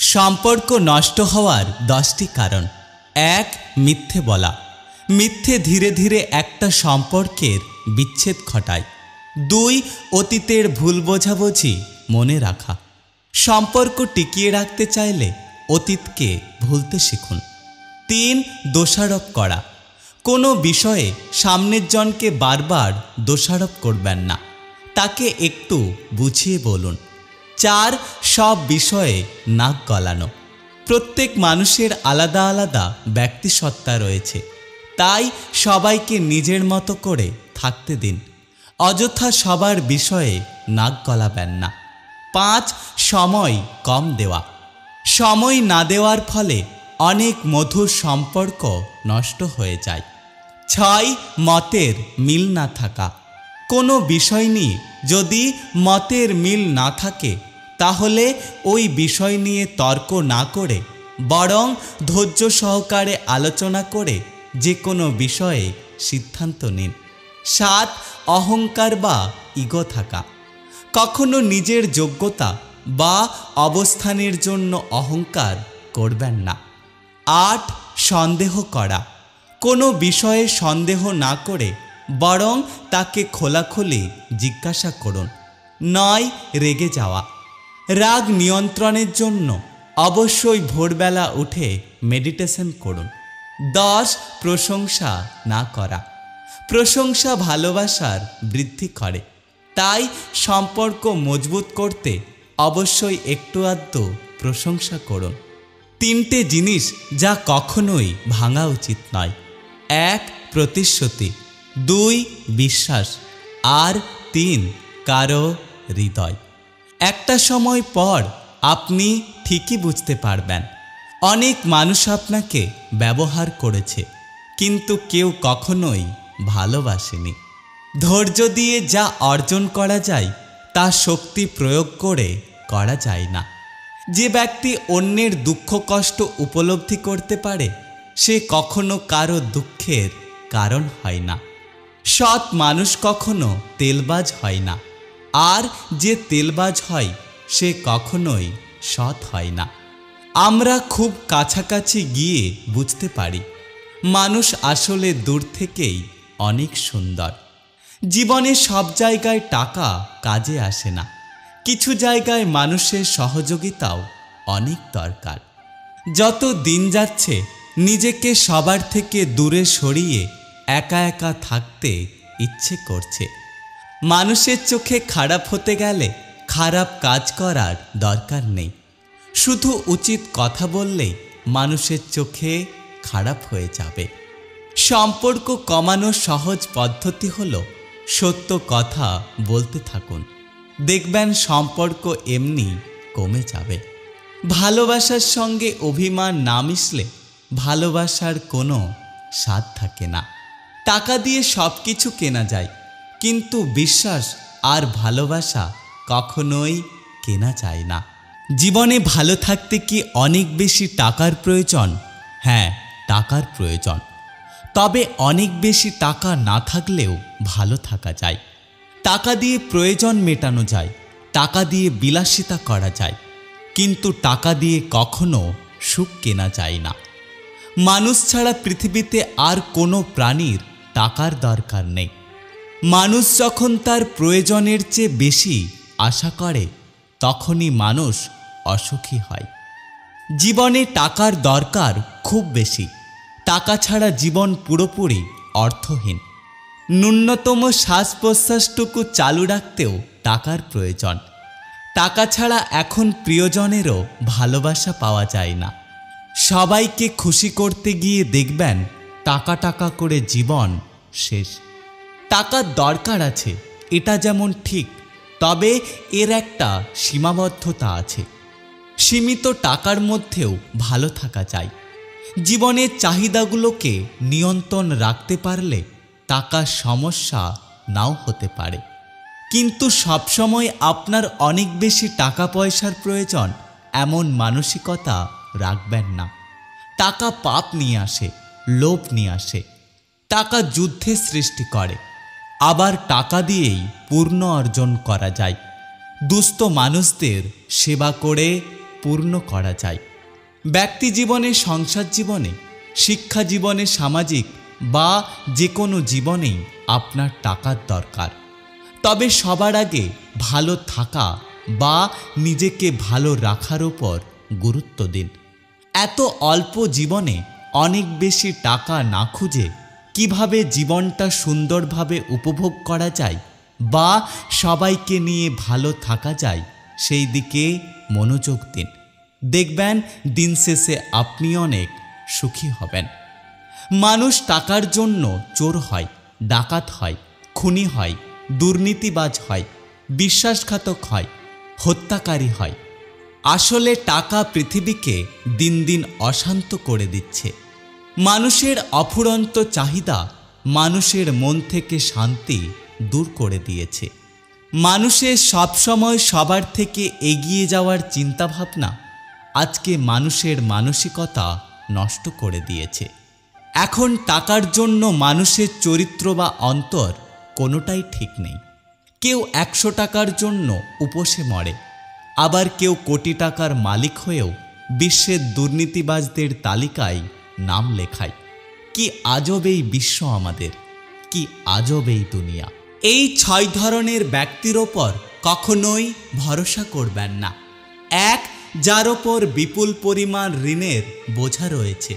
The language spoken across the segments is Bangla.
সম্পর্ক নষ্ট হওয়ার 10টি কারণ। 1. মিথ্যে বলা। মিথ্যে ধীরে ধীরে একটা সম্পর্কের বিচ্ছেদ ঘটায়। 2. অতীতের ভুল বোঝাবুঝি মনে রাখা। সম্পর্ক টিকিয়ে রাখতে চাইলে অতীতকে ভুলতে শিখুন। 3. দোষারোপ করা। কোনো বিষয়ে সামনের জনকে বারবার দোষারোপ করবেন না, তাকে একটু বুঝিয়ে বলুন। 4. সব বিষয়ে নাক গলানো। প্রত্যেক মানুষের আলাদা আলাদা ব্যক্তিসত্তা রয়েছে, তাই সবাইকে নিজের মতো করে থাকতে দিন। অযথা সবার বিষয়ে নাক গলাবেন না। 5. সময় কম দেওয়া। সময় না দেওয়ার ফলে অনেক মধুর সম্পর্ক নষ্ট হয়ে যায়। 6. মতের মিল না থাকা। কোনো বিষয় নিয়ে যদি মতের মিল না থাকে তাহলে ওই বিষয় নিয়ে তর্ক না করে বরং ধৈর্য সহকারে আলোচনা করে যে কোনো বিষয়ে সিদ্ধান্ত নিন। 7. অহংকার বা ইগো থাকা। কখনো নিজের যোগ্যতা বা অবস্থানের জন্য অহংকার করবেন না। 8. সন্দেহ করা। কোনো বিষয়ে সন্দেহ না করে বরং তাকে খোলাখুলি জিজ্ঞাসা করুন। 9. রেগে যাওয়া। রাগ নিয়ন্ত্রণের জন্য অবশ্যই ভোরবেলা উঠে মেডিটেশন করুন। 10. প্রশংসা না করা। প্রশংসা ভালোবাসার বৃদ্ধি করে, তাই সম্পর্ক মজবুত করতে অবশ্যই একটু আধটু প্রশংসা করুন। 3টে জিনিস যা কখনোই ভাঙা উচিত নয়। 1. প্রতিশ্রুতি। 2. বিশ্বাস। আর 3. কারো হৃদয়। একটা সময় পর আপনি ঠিকই বুঝতে পারবেন অনেক মানুষ আপনাকে ব্যবহার করেছে, কিন্তু কেউ কখনোই ভালোবাসেনি। ধৈর্য দিয়ে যা অর্জন করা যায় তা শক্তি প্রয়োগ করে করা যায় না। যে ব্যক্তি অন্যের দুঃখ কষ্ট উপলব্ধি করতে পারে সে কখনো কারো দুঃখের কারণ হয় না। সৎ মানুষ কখনো তেলবাজ হয় না, আর যে তেলবাজ হয় সে কখনোই সৎ হয় না। আমরা খুব কাছাকাছি গিয়ে বুঝতে পারি মানুষ আসলে দূর থেকেই অনেক সুন্দর। জীবনে সব জায়গায় টাকা কাজে আসে না, কিছু জায়গায় মানুষের সহযোগিতাও অনেক দরকার। যত দিন যাচ্ছে নিজেকে সবার থেকে দূরে সরিয়ে একা একা থাকতে ইচ্ছে করছে। মানুষের চোখে খারাপ হতে গেলে খারাপ কাজ করার দরকার নেই, শুধু উচিত কথা বললেই মানুষের চোখে খারাপ হয়ে যাবে। সম্পর্ক কমানোর সহজ পদ্ধতি হলো সত্য কথা বলতে থাকুন, দেখবেন সম্পর্ক এমনি কমে যাবে। ভালোবাসার সঙ্গে অভিমান না মিশলে ভালোবাসার কোনো স্বাদ থাকে না। টাকা দিয়ে সব কিছু কেনা যায়, কিন্তু বিশ্বাস আর ভালোবাসা কখনোই কেনা যায় না। জীবনে ভালো থাকতে কি অনেক বেশি টাকার প্রয়োজন? হ্যাঁ, টাকার প্রয়োজন। তবে অনেক বেশি টাকা না থাকলেও ভালো থাকা যায়। টাকা দিয়ে প্রয়োজন মেটানো যায়, টাকা দিয়ে বিলাসিতা করা যায়, কিন্তু টাকা দিয়ে কখনো সুখ কেনা যায় না। মানুষ ছাড়া পৃথিবীতে আর কোনো প্রাণীর টাকার দরকার নেই। মানুষ যখন তার প্রয়োজনের চেয়ে বেশি আশা করে তখনই মানুষ অসুখী হয়। জীবনে টাকার দরকার খুব বেশি, টাকা ছাড়া জীবন পুরোপুরি অর্থহীন। ন্যূনতম শ্বাস প্রশ্বাসটুকু চালু রাখতেও টাকার প্রয়োজন। টাকা ছাড়া এখন প্রিয়জনেরও ভালোবাসা পাওয়া যায় না। সবাইকে খুশি করতে গিয়ে দেখবেন টাকা টাকা করে জীবন শেষ। টাকার দরকার আছে, এটা যেমন ঠিক, তবে এর একটা সীমাবদ্ধতা আছে। সীমিত টাকার মধ্যেও ভালো থাকা যায়। জীবনের চাহিদাগুলোকে নিয়ন্ত্রণ রাখতে পারলে টাকার সমস্যা নাও হতে পারে, কিন্তু সবসময় আপনার অনেক বেশি টাকা পয়সার প্রয়োজন এমন মানসিকতা রাখবেন না। টাকা পাপ নিয়ে আসে, লোভ নিয়ে আসে। টাকা যুদ্ধের সৃষ্টি করে, আবার টাকা দিয়েই পূর্ণ অর্জন করা যায়। দুস্থ মানুষদের সেবা করে পূর্ণ করা যায়। ব্যক্তি জীবনে, সংসার জীবনে, শিক্ষা জীবনে, সামাজিক বা যে কোনো জীবনেই আপনার টাকার দরকার। তবে সবার আগে ভালো থাকা বা নিজেকে ভালো রাখার উপর গুরুত্ব দিন। এত অল্প জীবনে অনেক বেশি টাকা না খুঁজে কিভাবে জীবনটা সুন্দরভাবে উপভোগ করা যায় বা সবাইকে নিয়ে ভালো থাকা যায় সেই দিকে মনোযোগ দিন। দেখবেন দিন শেষে আপনি অনেক সুখী হবেন। মানুষ টাকার জন্য চোর হয়, ডাকাত হয়, খুনি হয়, দুর্নীতিবাজ হয়, বিশ্বাসঘাতক হয়, হত্যাকারী হয়। আসলে টাকা পৃথিবীকে দিন দিন অশান্ত করে দিচ্ছে। মানুষের অফুরন্ত চাহিদা মানুষের মন থেকে শান্তি দূর করে দিয়েছে। মানুষের সবসময় সবার থেকে এগিয়ে যাওয়ার চিন্তাভাবনা আজকে মানুষের মানসিকতা নষ্ট করে দিয়েছে। এখন টাকার জন্য মানুষের চরিত্র বা অন্তর কোনোটাই ঠিক নেই। কেউ 100 টাকার জন্য উপসে মরে, আবার কেউ কোটি টাকার মালিক হয়েও বিশ্বের দুর্নীতিবাজদের তালিকায় নাম লেখায়। কি আজব এই বিশ্ব আমাদের, কি আজব এই দুনিয়া। এই 6 ধরনের ব্যক্তির ওপর কখনোই ভরসা করবেন না। 1. যার ওপর বিপুল পরিমাণ ঋণের বোঝা রয়েছে।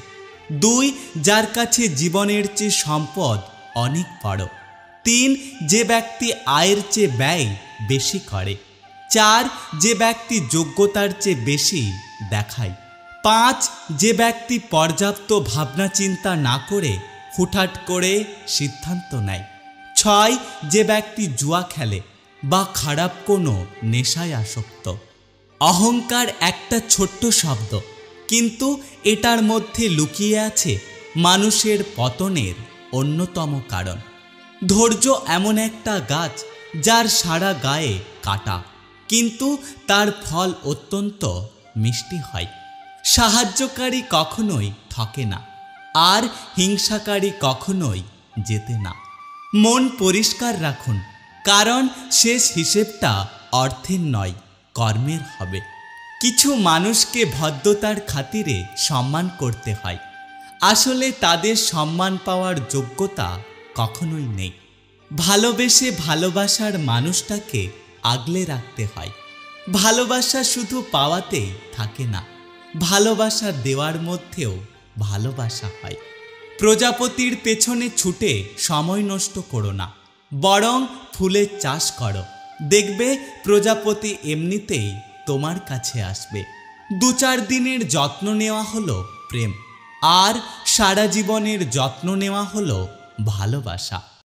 2. যার কাছে জীবনের চেয়ে সম্পদ অনেক বড়। 3. যে ব্যক্তি আয়ের চেয়ে ব্যয় বেশি করে। 4. যে ব্যক্তি যোগ্যতার চেয়ে বেশি দেখায়। 5. যে ব্যক্তি পর্যাপ্ত ভাবনা চিন্তা না করে হুটহাট করে সিদ্ধান্ত নেয়। 6. যে ব্যক্তি জুয়া খেলে বা খারাপ কোনো নেশায় আসক্ত। অহংকার একটা ছোট্ট শব্দ, কিন্তু এটার মধ্যে লুকিয়ে আছে মানুষের পতনের অন্যতম কারণ। ধৈর্য এমন একটা গাছ যার সারা গায়ে কাটা, কিন্তু তার ফল অত্যন্ত মিষ্টি হয়। সাহায্যকারী কখনোই ঠকে না, আর হিংসাকারী কখনোই জেতে না। মন পরিষ্কার রাখুন, কারণ শেষ হিসেবটা অর্থের নয়, কর্মের হবে। কিছু মানুষকে ভদ্রতার খাতিরে সম্মান করতে হয়, আসলে তাদের সম্মান পাওয়ার যোগ্যতা কখনোই নেই। ভালোবেসে ভালোবাসার মানুষটাকে আগলে রাখতে হয়। ভালোবাসা শুধু পাওয়াতেই থাকে না, ভালোবাসা দেওয়ার মধ্যেও ভালোবাসা হয়। প্রজাপতির পেছনে ছুটে সময় নষ্ট করো না, বরং ফুলের চাষ করো। দেখবে প্রজাপতি এমনিতেই তোমার কাছে আসবে। 2-4 দিনের যত্ন নেওয়া হলো প্রেম, আর সারা জীবনের যত্ন নেওয়া হলো ভালোবাসা।